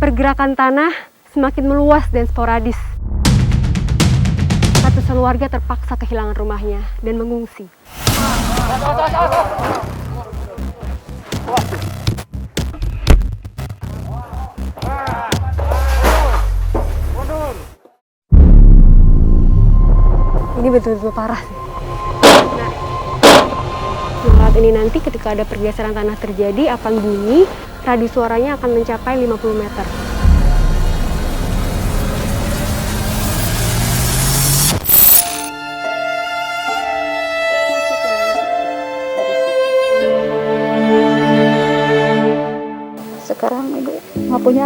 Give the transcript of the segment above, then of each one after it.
pergerakan tanah semakin meluas dan sporadis. Ratusan warga terpaksa kehilangan rumahnya dan mengungsi. Ini betul-betul parah sih. Nah, saat ini nanti ketika ada pergeseran tanah terjadi akan bunyi, radius suaranya akan mencapai 50 meter. Sekarang ibu nggak punya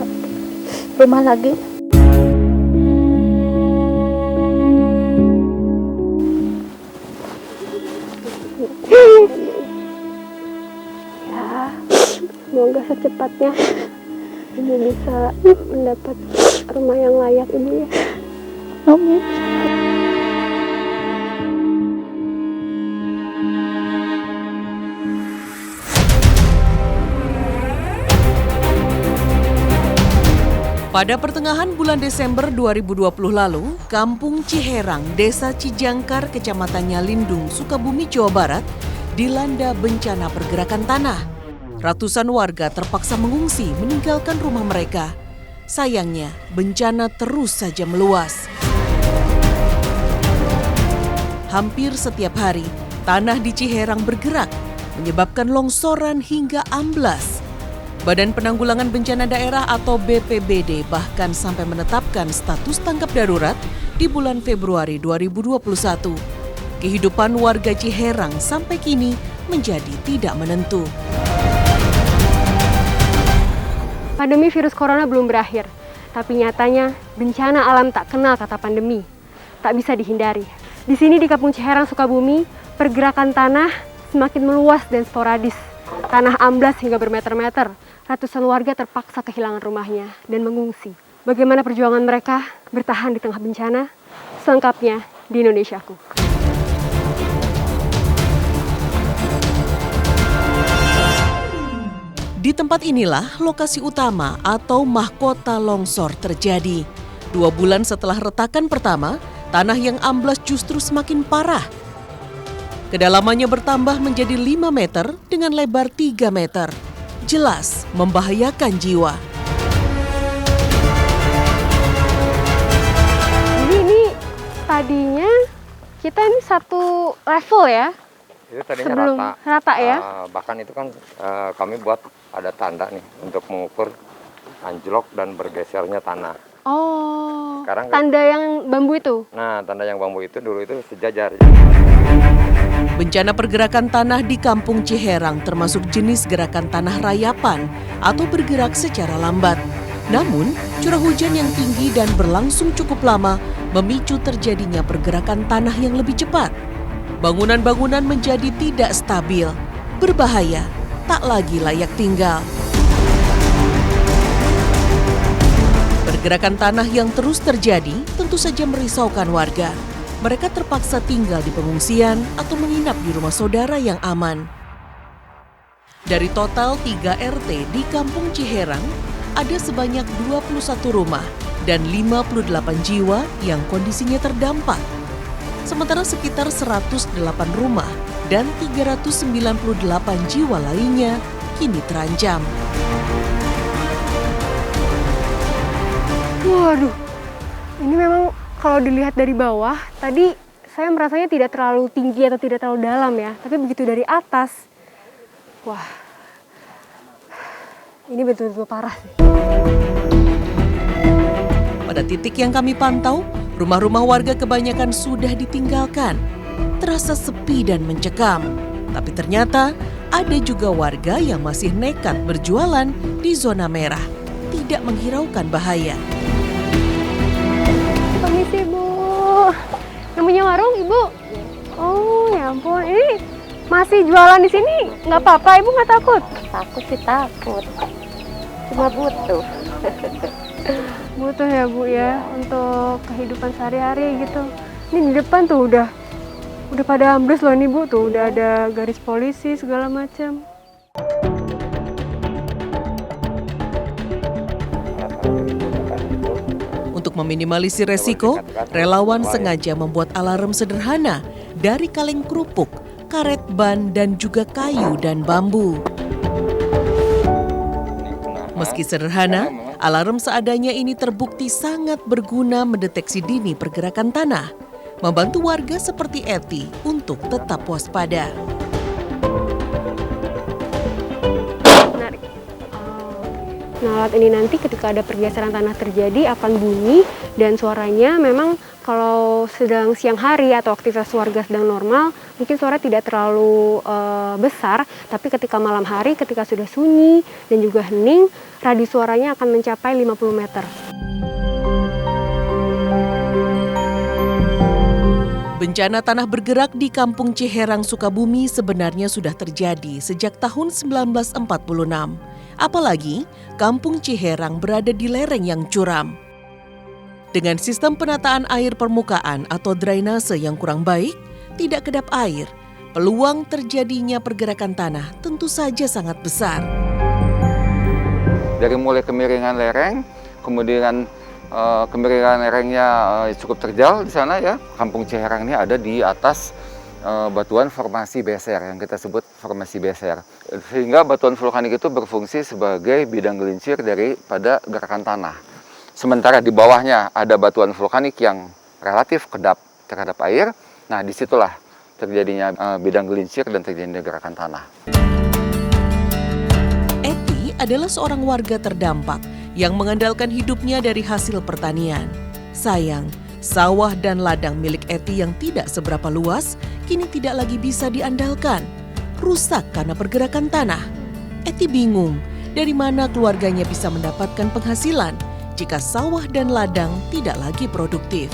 rumah lagi. Ya, semoga secepatnya ibu bisa mendapat rumah yang layak, ibu ya. Amin. Pada pertengahan bulan Desember 2020 lalu, Kampung Ciherang, Desa Cijangkar, Kecamatan Nyalindung, Sukabumi, Jawa Barat, dilanda bencana pergerakan tanah. Ratusan warga terpaksa mengungsi meninggalkan rumah mereka. Sayangnya, bencana terus saja meluas. Hampir setiap hari, tanah di Ciherang bergerak, menyebabkan longsoran hingga amblas. Badan Penanggulangan Bencana Daerah atau BPBD bahkan sampai menetapkan status tanggap darurat di bulan Februari 2021. Kehidupan warga Ciherang sampai kini menjadi tidak menentu. Pandemi virus corona belum berakhir, tapi nyatanya bencana alam tak kenal kata pandemi. Tak bisa dihindari. Di sini di Kampung Ciherang, Sukabumi, pergerakan tanah semakin meluas dan sporadis. Tanah amblas hingga bermeter-meter. Ratusan warga terpaksa kehilangan rumahnya dan mengungsi. Bagaimana perjuangan mereka bertahan di tengah bencana? Selengkapnya di Indonesiaku. Di tempat inilah lokasi utama atau mahkota longsor terjadi. 2 bulan setelah retakan pertama, tanah yang amblas justru semakin parah. Kedalamannya bertambah menjadi 5 meter dengan lebar 3 meter. Jelas membahayakan jiwa. Jadi ini tadinya kita ini satu level ya? Itu tadinya Sebelum rata ya? Bahkan itu kan kami buat ada tanda nih untuk mengukur anjlok dan bergesernya tanah. Oh, Sekarang tanda yang bambu itu? Nah, tanda yang bambu itu dulu itu sejajar. Bencana pergerakan tanah di Kampung Ciherang termasuk jenis gerakan tanah rayapan atau bergerak secara lambat. Namun, curah hujan yang tinggi dan berlangsung cukup lama memicu terjadinya pergerakan tanah yang lebih cepat. Bangunan-bangunan menjadi tidak stabil, berbahaya, tak lagi layak tinggal. Pergerakan tanah yang terus terjadi tentu saja merisaukan warga. Mereka terpaksa tinggal di pengungsian atau menginap di rumah saudara yang aman. Dari total 3 RT di Kampung Ciherang, ada sebanyak 21 rumah dan 58 jiwa yang kondisinya terdampak. Sementara sekitar 108 rumah dan 398 jiwa lainnya kini terancam. Waduh, ini memang kalau dilihat dari bawah, tadi saya merasanya tidak terlalu tinggi atau tidak terlalu dalam ya. Tapi begitu dari atas, wah, ini betul-betul parah sih. Pada titik yang kami pantau, rumah-rumah warga kebanyakan sudah ditinggalkan. Terasa sepi dan mencekam. Tapi ternyata ada juga warga yang masih nekat berjualan di zona merah, tidak menghiraukan bahaya. Permisi, Bu. Yang punya warung, Ibu? Oh, ya ampun. Ini masih jualan di sini? Nggak apa-apa, Ibu nggak takut? Takut sih takut. Cuma butuh. Butuh ya, Bu ya, untuk kehidupan sehari-hari gitu. Ini di depan tuh udah pada ambles loh nih, Bu. Tuh udah ada garis polisi segala macam. meminimalisir resiko, relawan sengaja membuat alarm sederhana dari kaleng kerupuk, karet ban, dan juga kayu dan bambu. Meski sederhana, alarm seadanya ini terbukti sangat berguna mendeteksi dini pergerakan tanah, membantu warga seperti Eti untuk tetap waspada. Nah, alat ini nanti ketika ada pergeseran tanah terjadi akan bunyi dan suaranya memang kalau sedang siang hari atau aktivitas warga sedang normal mungkin suara tidak terlalu besar, tapi ketika malam hari ketika sudah sunyi dan juga hening, radius suaranya akan mencapai 50 meter. Bencana tanah bergerak di Kampung Ciherang, Sukabumi sebenarnya sudah terjadi sejak tahun 1946. Apalagi Kampung Ciherang berada di lereng yang curam. Dengan sistem penataan air permukaan atau drainase yang kurang baik, tidak kedap air, peluang terjadinya pergerakan tanah tentu saja sangat besar. Dari mulai kemiringan lereng, kemudian kemiringan lerengnya cukup terjal di sana ya. Kampung Ciherang ini ada di atas batuan formasi beser yang kita sebut formasi beser. Sehingga batuan vulkanik itu berfungsi sebagai bidang gelincir daripada gerakan tanah. Sementara di bawahnya ada batuan vulkanik yang relatif kedap terhadap air. Nah, disitulah terjadinya bidang gelincir dan terjadinya gerakan tanah. Eti adalah seorang warga terdampak yang mengandalkan hidupnya dari hasil pertanian. Sayang, sawah dan ladang milik Eti yang tidak seberapa luas kini tidak lagi bisa diandalkan. Rusak karena pergerakan tanah. Eti bingung dari mana keluarganya bisa mendapatkan penghasilan jika sawah dan ladang tidak lagi produktif.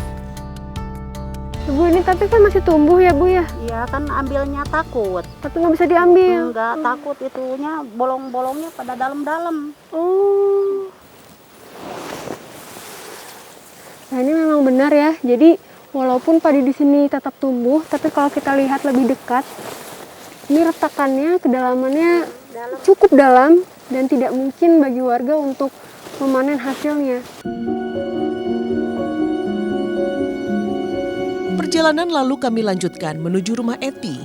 Bu, ini tapi kan masih tumbuh ya Bu ya? Iya kan ambilnya takut. Tapi nggak bisa diambil. Enggak takut itunya bolong-bolongnya pada dalam-dalam. Oh. Nah, ini memang benar ya. Jadi walaupun padi di sini tetap tumbuh, tapi kalau kita lihat lebih dekat, ini retakannya, kedalamannya cukup dalam dan tidak mungkin bagi warga untuk memanen hasilnya. Perjalanan lalu kami lanjutkan menuju rumah Eti.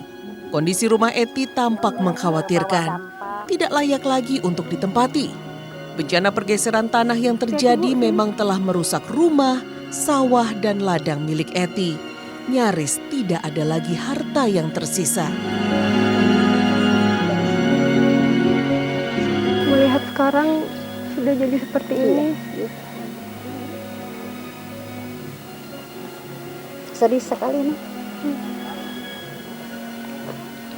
Kondisi rumah Eti tampak mengkhawatirkan. Tidak layak lagi untuk ditempati. Bencana pergeseran tanah yang terjadi memang telah merusak rumah, sawah, dan ladang milik Eti. Nyaris tidak ada lagi harta yang tersisa. Melihat sekarang sudah jadi seperti ini. Sedih sekali nih.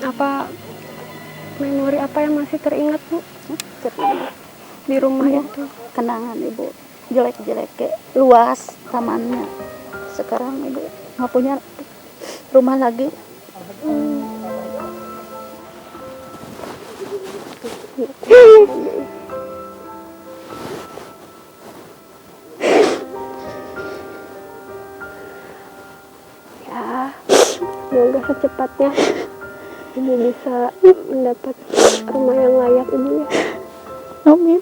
Apa memori apa yang masih teringat Bu di rumah itu? Kenangan Ibu jelek-jelek kayak luas tamannya. Sekarang Ibu nggak punya rumah lagi. Ya, semoga secepatnya Ibu bisa mendapat rumah yang layak Ibu ya. Amin.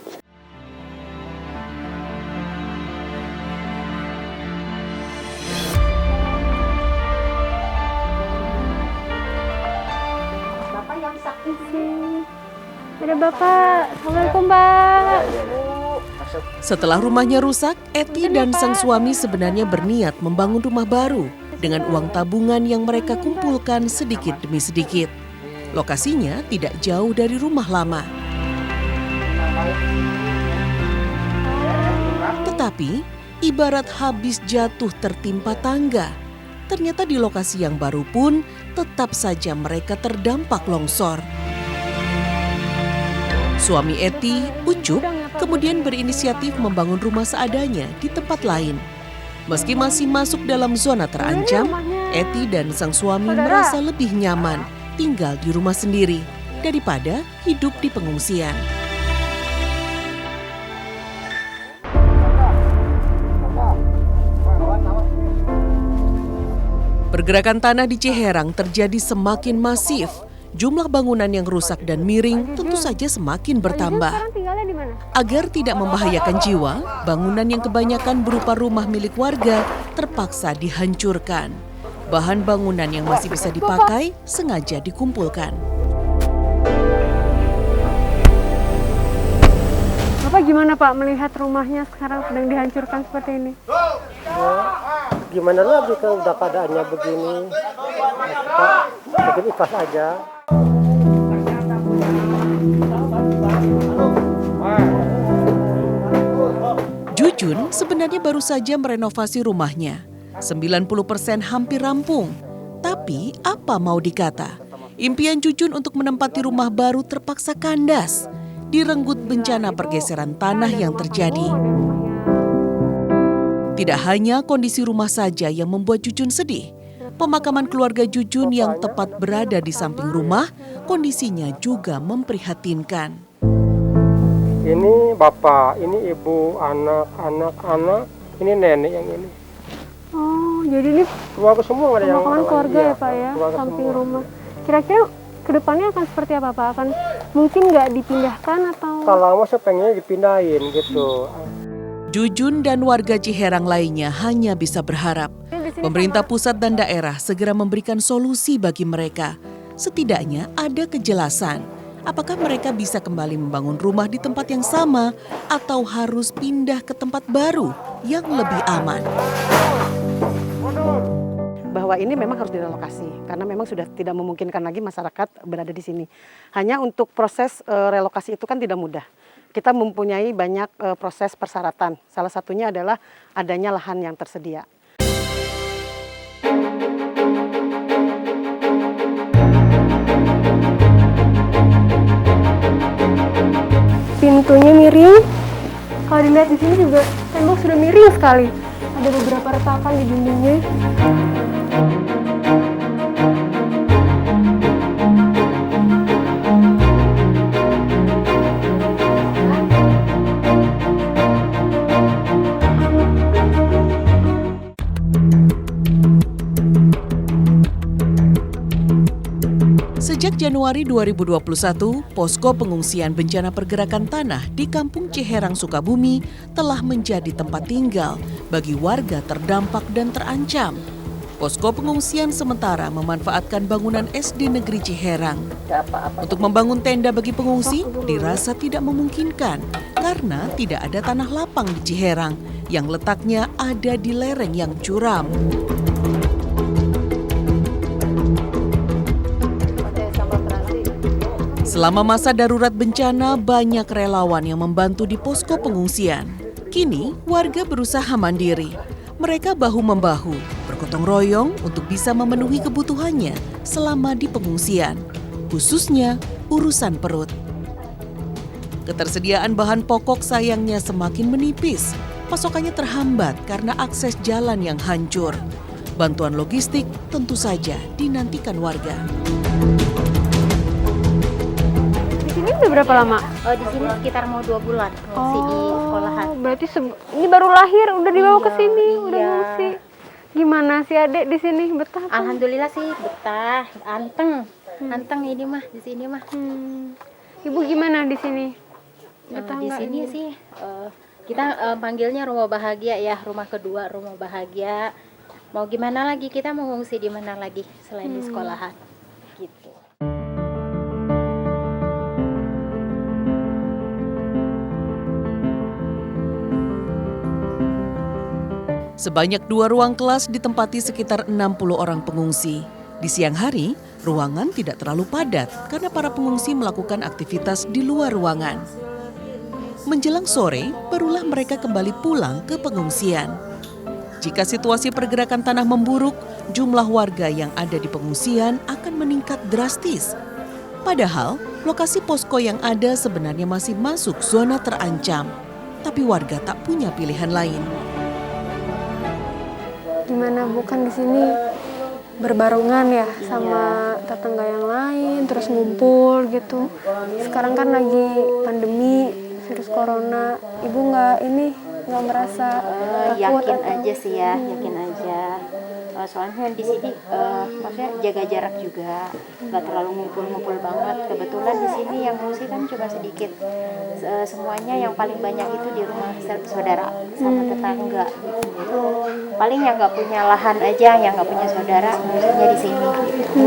Bapak yang sakit sih. Ada Bapak. Assalamualaikum Pak. Setelah rumahnya rusak, Eti dan sang suami sebenarnya berniat membangun rumah baru dengan uang tabungan yang mereka kumpulkan sedikit demi sedikit. Lokasinya tidak jauh dari rumah lama. Tetapi, ibarat habis jatuh tertimpa tangga, ternyata di lokasi yang baru pun tetap saja mereka terdampak longsor. Suami Eti, Ucup, kemudian berinisiatif membangun rumah seadanya di tempat lain. Meski masih masuk dalam zona terancam, Eti dan sang suami merasa lebih nyaman tinggal di rumah sendiri daripada hidup di pengungsian. Pergerakan tanah di Ciherang terjadi semakin masif. Jumlah bangunan yang rusak dan miring tentu saja semakin bertambah. gimana? Agar tidak membahayakan jiwa, bangunan yang kebanyakan berupa rumah milik warga terpaksa dihancurkan. Bahan bangunan yang masih bisa dipakai sengaja dikumpulkan. Bapak gimana Pak melihat rumahnya sekarang sedang dihancurkan seperti ini? Gimana lagi kalau udah keadaannya begini, mungkin ikhlas aja. Jujun sebenarnya baru saja merenovasi rumahnya. 90% hampir rampung. Tapi apa mau dikata? Impian Jujun untuk menempati rumah baru terpaksa kandas. Direnggut bencana pergeseran tanah yang terjadi. Tidak hanya kondisi rumah saja yang membuat Jujun sedih. Pemakaman keluarga Jujun yang tepat berada di samping rumah, kondisinya juga memprihatinkan. Ini bapak, ini ibu, anak, ini nenek yang ini. Oh, jadi ini Keluarga semua ada yang pemakaman keluarga iya, ya Pak ya, keluarga samping semua. rumah. Kira-kira kedepannya akan seperti apa Pak? Akan mungkin nggak dipindahkan atau? Kalau lama saya pengennya dipindahin gitu. Jujun dan warga Ciherang lainnya hanya bisa berharap pemerintah pusat dan daerah segera memberikan solusi bagi mereka. Setidaknya ada kejelasan apakah mereka bisa kembali membangun rumah di tempat yang sama atau harus pindah ke tempat baru yang lebih aman. Bahwa ini memang harus direlokasi karena memang sudah tidak memungkinkan lagi masyarakat berada di sini. Hanya untuk proses relokasi itu kan tidak mudah. Kita mempunyai banyak proses persyaratan. Salah satunya adalah adanya lahan yang tersedia. Pintunya miring. Kalau dilihat di sini juga tembok sudah miring sekali. Ada beberapa retakan di dindingnya. Sejak Januari 2021, posko pengungsian bencana pergerakan tanah di Kampung Ciherang, Sukabumi telah menjadi tempat tinggal bagi warga terdampak dan terancam. Posko pengungsian sementara memanfaatkan bangunan SD Negeri Ciherang. Untuk membangun tenda bagi pengungsi dirasa tidak memungkinkan karena tidak ada tanah lapang di Ciherang yang letaknya ada di lereng yang curam. Selama masa darurat bencana, banyak relawan yang membantu di posko pengungsian. Kini, warga berusaha mandiri. Mereka bahu-membahu, bergotong royong untuk bisa memenuhi kebutuhannya selama di pengungsian, khususnya urusan perut. Ketersediaan bahan pokok sayangnya semakin menipis. Pasokannya terhambat karena akses jalan yang hancur. Bantuan logistik tentu saja dinantikan warga. Di sini udah berapa lama? Oh, di sini sekitar mau 2 bulan ngungsi di sekolahan. Berarti ini baru lahir udah dibawa ke Iya, sini, iya. udah ngungsi. Gimana sih Adek di sini betah? apa? Alhamdulillah sih betah, anteng ini mah di sini mah. Ibu gimana di sini? Betah Di nggak sini ini? sih kita panggilnya rumah bahagia ya, rumah kedua rumah bahagia. Mau gimana lagi, kita mau ngungsi di mana lagi selain di sekolahan gitu. Sebanyak 2 ruang kelas ditempati sekitar 60 orang pengungsi. Di siang hari, ruangan tidak terlalu padat karena para pengungsi melakukan aktivitas di luar ruangan. Menjelang sore, barulah mereka kembali pulang ke pengungsian. Jika situasi pergerakan tanah memburuk, jumlah warga yang ada di pengungsian akan meningkat drastis. Padahal, lokasi posko yang ada sebenarnya masih masuk zona terancam. Tapi warga tak punya pilihan lain. Gimana bukan di sini berbarengan ya sama tetangga yang lain, terus ngumpul gitu. Sekarang kan lagi pandemi virus corona, ibu nggak merasa takut Yakin atau? aja sih ya, yakin aja. Soalnya di sini maksudnya jaga jarak juga, nggak terlalu ngumpul-ngumpul banget. Kebetulan di sini yang ngungsi kan cuma sedikit. Semuanya yang paling banyak itu di rumah saudara sama tetangga. Gitu. Paling yang nggak punya lahan aja, yang nggak punya saudara ngungsinya di sini. Gitu.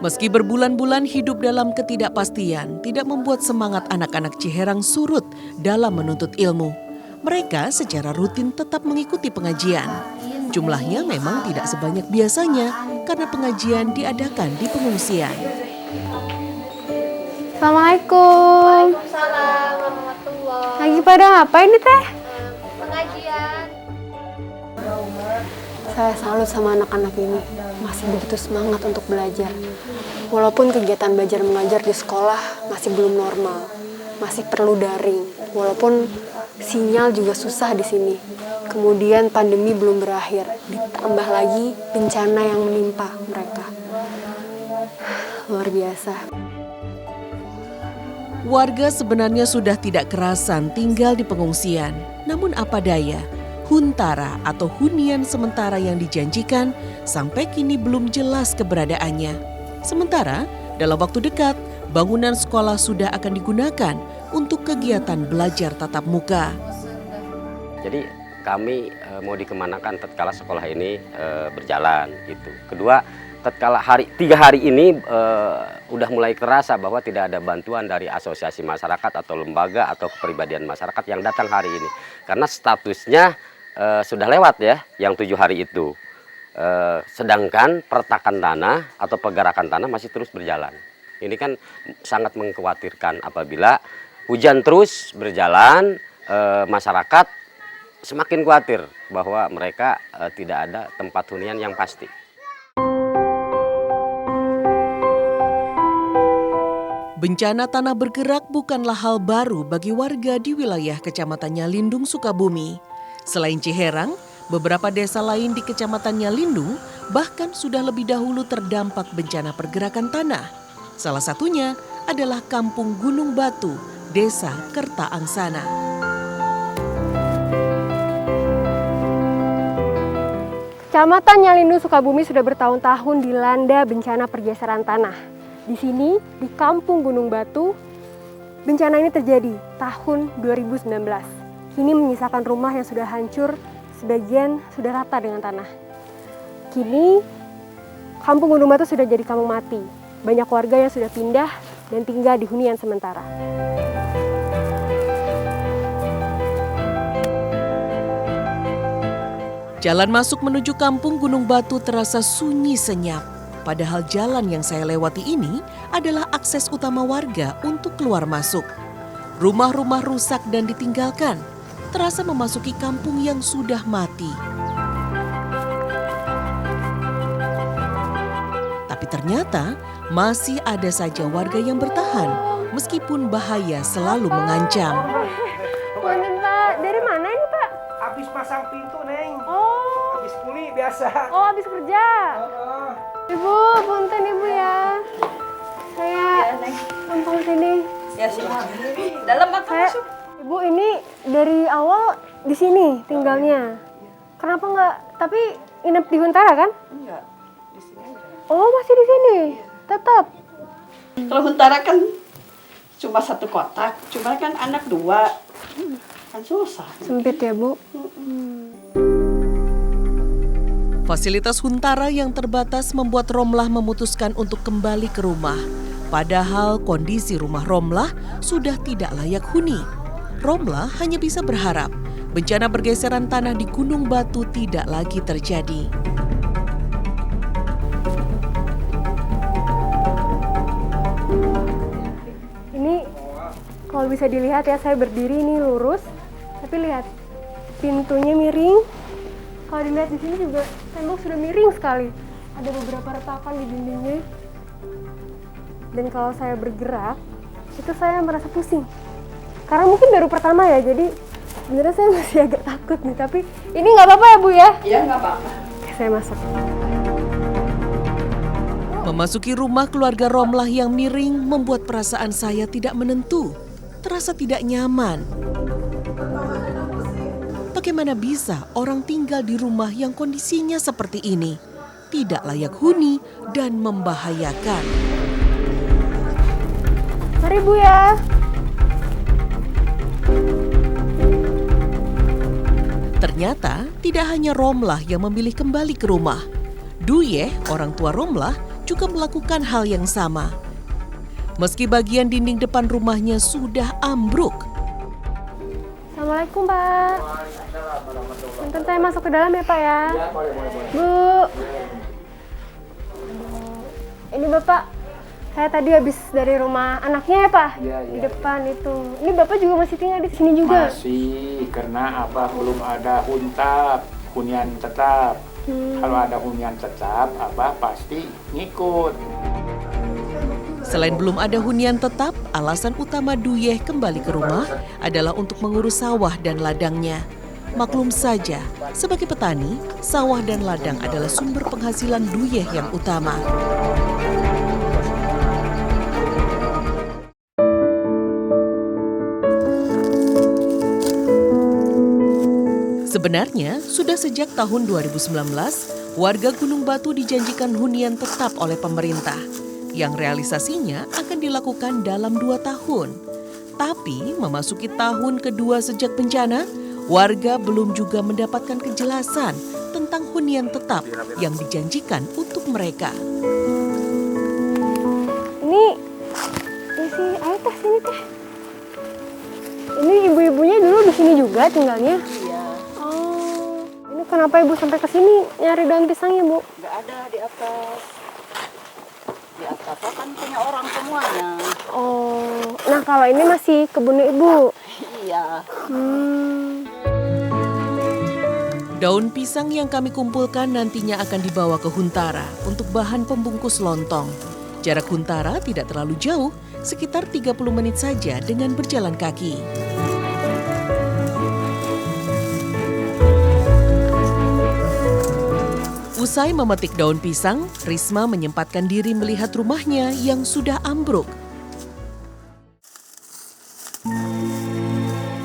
Meski berbulan-bulan hidup dalam ketidakpastian, tidak membuat semangat anak-anak Ciherang surut dalam menuntut ilmu. Mereka secara rutin tetap mengikuti pengajian. Jumlahnya memang tidak sebanyak biasanya karena pengajian diadakan di pengungsian. Assalamualaikum. Waalaikumsalam warahmatullahi. Lagi pada ngapain nih teh? Pengajian. Saya salut sama anak-anak ini, masih begitu semangat untuk belajar. Walaupun kegiatan belajar mengajar di sekolah masih belum normal, masih perlu daring. Walaupun sinyal juga susah di sini. Kemudian pandemi belum berakhir, ditambah lagi bencana yang menimpa mereka. Luar biasa. Warga sebenarnya sudah tidak kerasan tinggal di pengungsian. Namun apa daya, huntara atau hunian sementara yang dijanjikan sampai kini belum jelas keberadaannya. Sementara dalam waktu dekat, bangunan sekolah sudah akan digunakan untuk kegiatan belajar tatap muka. Jadi kami mau dikemanakan tatkala sekolah ini berjalan gitu. Kedua, tatkala 3 hari ini udah mulai terasa bahwa tidak ada bantuan dari asosiasi masyarakat atau lembaga atau kepribadian masyarakat yang datang hari ini. Karena statusnya sudah lewat ya, yang 7 hari itu. Sedangkan pertakan tanah atau pergerakan tanah masih terus berjalan. Ini kan sangat mengkhawatirkan apabila hujan terus berjalan, masyarakat semakin khawatir bahwa mereka tidak ada tempat hunian yang pasti. Bencana tanah bergerak bukanlah hal baru bagi warga di wilayah Kecamatan Nyalindung, Sukabumi. Selain Ciherang, beberapa desa lain di Kecamatan Nyalindung bahkan sudah lebih dahulu terdampak bencana pergerakan tanah. Salah satunya adalah Kampung Gunung Batu, Desa Kerta Angsana. Kecamatan Nyalindung, Sukabumi sudah bertahun-tahun dilanda bencana pergeseran tanah. Di sini, di Kampung Gunung Batu, bencana ini terjadi tahun 2019. Kini menyisakan rumah yang sudah hancur, sebagian sudah rata dengan tanah. Kini, Kampung Gunung Batu sudah jadi kampung mati. Banyak warga yang sudah pindah dan tinggal di hunian sementara. Jalan masuk menuju Kampung Gunung Batu terasa sunyi senyap. Padahal jalan yang saya lewati ini adalah akses utama warga untuk keluar masuk. Rumah-rumah rusak dan ditinggalkan, terasa memasuki kampung yang sudah mati. Tapi ternyata masih ada saja warga yang bertahan, meskipun bahaya selalu mengancam. Punten Pak, dari mana ini Pak? Habis pasang pintu, Neng. Oh, Habis kuli biasa. oh habis kerja. Ibu, punten Ibu ya. Saya numpang sini. Ya sih. Dalam apa masuk? Ibu ini dari awal di sini tinggalnya. Kenapa nggak? Tapi inap di Huntara kan? Enggak. Di sini aja. Oh masih di sini, tetap. Kalau Huntara kan cuma 1 kotak, cuma kan anak 2. Kan susah. Sempit ya Bu. Fasilitas Huntara yang terbatas membuat Romlah memutuskan untuk kembali ke rumah. Padahal kondisi rumah Romlah sudah tidak layak huni. Romlah hanya bisa berharap bencana pergeseran tanah di Gunung Batu tidak lagi terjadi. Ini kalau bisa dilihat ya, saya berdiri ini lurus, tapi lihat pintunya miring. Kalau dilihat di sini juga tembok sudah miring sekali. Ada beberapa retakan di dindingnya. Dan kalau saya bergerak, itu saya merasa pusing. Karena mungkin baru pertama ya, jadi sebenarnya saya masih agak takut nih. Tapi ini nggak apa-apa ya Bu ya? Iya nggak apa-apa. Saya masuk. Memasuki rumah keluarga Romlah yang miring membuat perasaan saya tidak menentu. Terasa tidak nyaman. bagaimana bisa orang tinggal di rumah yang kondisinya seperti ini? Tidak layak huni dan membahayakan. Mari Bu ya. Ternyata tidak hanya Romlah yang memilih kembali ke rumah. Duyeh, orang tua Romlah, juga melakukan hal yang sama. Meski bagian dinding depan rumahnya sudah ambruk. Assalamualaikum Pak. Nanti saya masuk ke dalam ya Pak ya. Bu. Ini Bapak, saya tadi habis dari rumah anaknya ya Pak. Di depan itu. Ini Bapak juga masih tinggal di sini juga? Masih, karena Abah belum ada hunian tetap. Kalau ada hunian tetap, Abah pasti ngikut. Selain belum ada hunian tetap, alasan utama Duyeh kembali ke rumah adalah untuk mengurus sawah dan ladangnya. Maklum saja, sebagai petani, sawah dan ladang adalah sumber penghasilan Duyeh yang utama. Sebenarnya, sudah sejak tahun 2019, warga Gunung Batu dijanjikan hunian tetap oleh pemerintah, yang realisasinya akan dilakukan dalam 2 tahun. Tapi, memasuki tahun kedua sejak bencana, warga belum juga mendapatkan kejelasan tentang hunian tetap yang dijanjikan untuk mereka. Ini si ayo teh sini teh. Ini ibu-ibunya dulu di sini juga tinggalnya? Iya. Oh, ini kenapa ibu sampai ke sini nyari daun pisangnya Bu? Nggak ada di atas. Di atas kan punya orang semuanya. Oh, nah kalau ini masih kebun ibu. Iya. Daun pisang yang kami kumpulkan nantinya akan dibawa ke Huntara untuk bahan pembungkus lontong. Jarak Huntara tidak terlalu jauh, sekitar 30 menit saja dengan berjalan kaki. Usai memetik daun pisang, Risma menyempatkan diri melihat rumahnya yang sudah ambruk.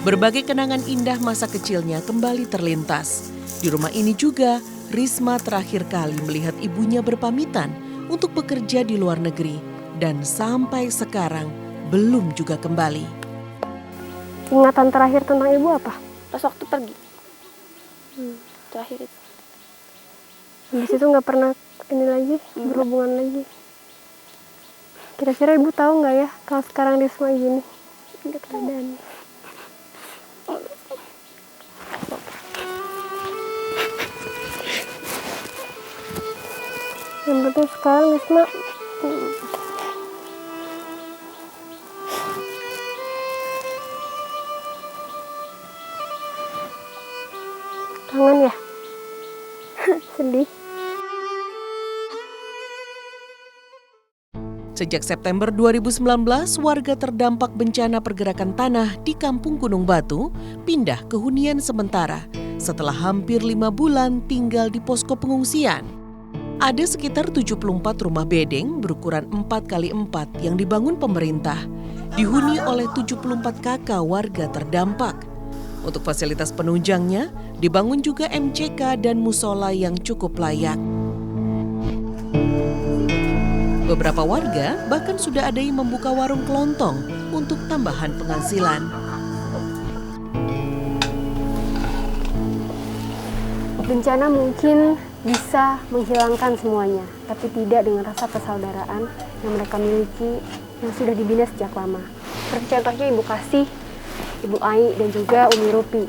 Berbagai kenangan indah masa kecilnya kembali terlintas. Di rumah ini juga, Risma terakhir kali melihat ibunya berpamitan untuk bekerja di luar negeri dan sampai sekarang belum juga kembali. Ingatan terakhir tentang ibu apa? Pas waktu pergi. Terakhir itu. Habis itu nggak pernah ini lagi, berhubungan lagi. Kira-kira ibu tahu nggak ya kalau sekarang di semua gini? Nggak keadaannya. Yang penting sekarang Risma kangen ya? Sedih. Sejak September 2019, warga terdampak bencana pergerakan tanah di Kampung Gunung Batu pindah ke hunian sementara setelah hampir 5 bulan tinggal di posko pengungsian. Ada sekitar 74 rumah bedeng berukuran 4x4 yang dibangun pemerintah, dihuni oleh 74 kakak warga terdampak. Untuk fasilitas penunjangnya, dibangun juga MCK dan musola yang cukup layak. Beberapa warga bahkan sudah ada yang membuka warung kelontong untuk tambahan penghasilan. Bencana mungkin bisa menghilangkan semuanya, tapi tidak dengan rasa persaudaraan yang mereka miliki yang sudah dibina sejak lama. Seperti contohnya Ibu Kasih, Ibu Ai, dan juga Umi Rupi.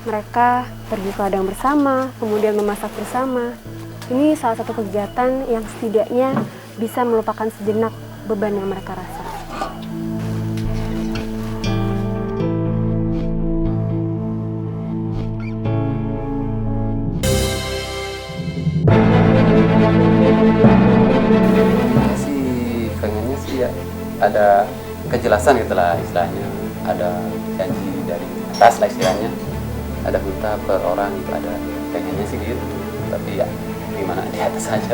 Mereka pergi ke ladang bersama, kemudian memasak bersama. Ini salah satu kegiatan yang setidaknya bisa melupakan sejenak beban yang mereka rasa. Sih pengennya sih ya ada kejelasan gitulah istilahnya, ada janji dari atas lah istilahnya, ada huta per orang gitu, ada pengennya sih gitu, tapi ya gimana di atas saja.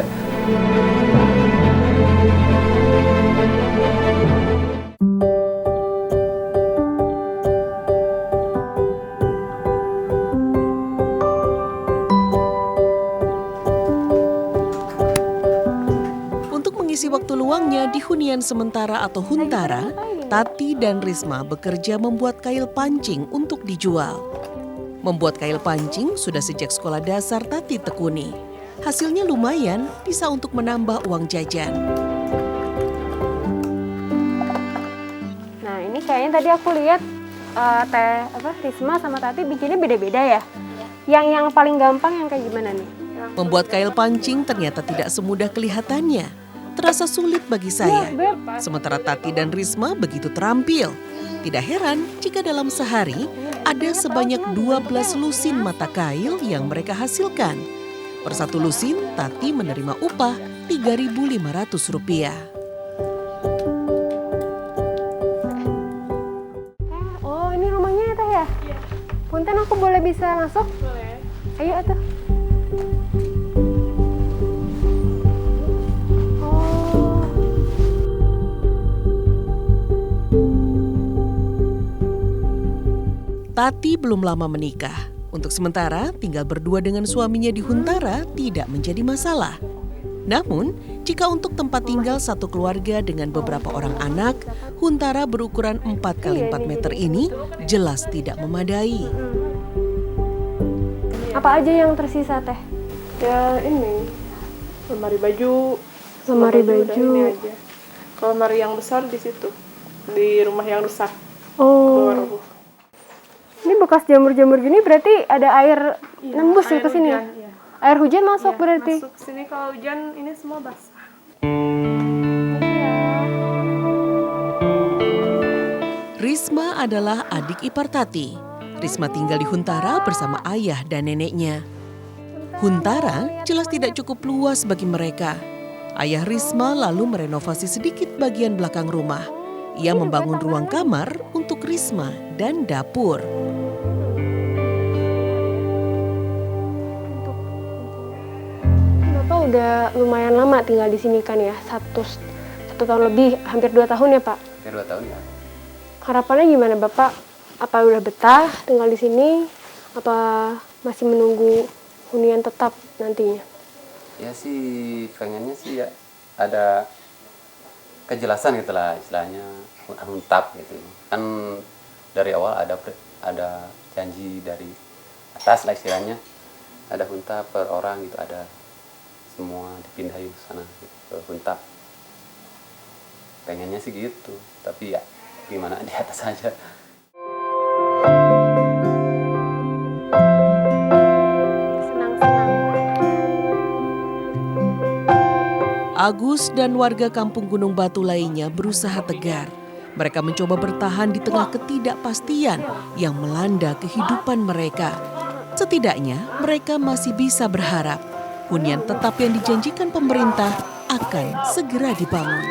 uangnya di hunian sementara atau huntara, Tati dan Risma bekerja membuat kail pancing untuk dijual. Membuat kail pancing sudah sejak sekolah dasar Tati tekuni. Hasilnya lumayan, bisa untuk menambah uang jajan. Nah, ini kayaknya tadi aku lihat Risma sama Tati bikinnya beda-beda ya. Yang paling gampang yang kayak gimana nih? Membuat kail pancing ternyata tidak semudah kelihatannya. Terasa sulit bagi saya. Sementara Tati dan Risma begitu terampil. Tidak heran jika dalam sehari ada sebanyak 12 lusin mata kail yang mereka hasilkan. Per satu lusin, Tati menerima upah Rp3.500. Oh, ini rumahnya ya Teh ya? Iya. Punten aku boleh bisa masuk? Boleh. Ayo atuh. Tati belum lama menikah. Untuk sementara, tinggal berdua dengan suaminya di huntara tidak menjadi masalah. Namun, jika untuk tempat tinggal satu keluarga dengan beberapa orang anak, huntara berukuran 4x4 meter ini jelas tidak memadai. Apa aja yang tersisa Teh? Ya ini, lemari baju. Lemari udah baju. ini aja. Kalau lemari yang besar di situ, di rumah yang rusak. Oh. Ini bekas jamur-jamur gini berarti ada air nembus ya ke sini ya? Iya. Air hujan masuk berarti? Masuk sini kalau hujan ini semua basah. Risma adalah adik ipar Tati. Risma tinggal di huntara bersama ayah dan neneknya. Huntara jelas tidak cukup luas bagi mereka. Ayah Risma lalu merenovasi sedikit bagian belakang rumah. Ia membangun ruang kamar untuk Risma dan dapur. Bapak udah lumayan lama tinggal di sini kan ya? Satu tahun lebih, hampir 2 tahun ya Pak? Hampir 2 tahun ya. Harapannya gimana Bapak? Apa udah betah tinggal di sini? Apa masih menunggu hunian tetap nantinya? Ya sih, pengennya sih ya ada kejelasan gitu lah istilahnya, huntap gitu. Kan dari awal ada janji dari atas lah istilahnya, ada huntap per orang gitu, ada semua dipindahin ke sana gitu, ke huntap. Pengennya sih gitu, tapi ya gimana di atas aja. Agus dan warga kampung Gunung Batu lainnya berusaha tegar. Mereka mencoba bertahan di tengah ketidakpastian yang melanda kehidupan mereka. Setidaknya mereka masih bisa berharap hunian tetap yang dijanjikan pemerintah akan segera dibangun.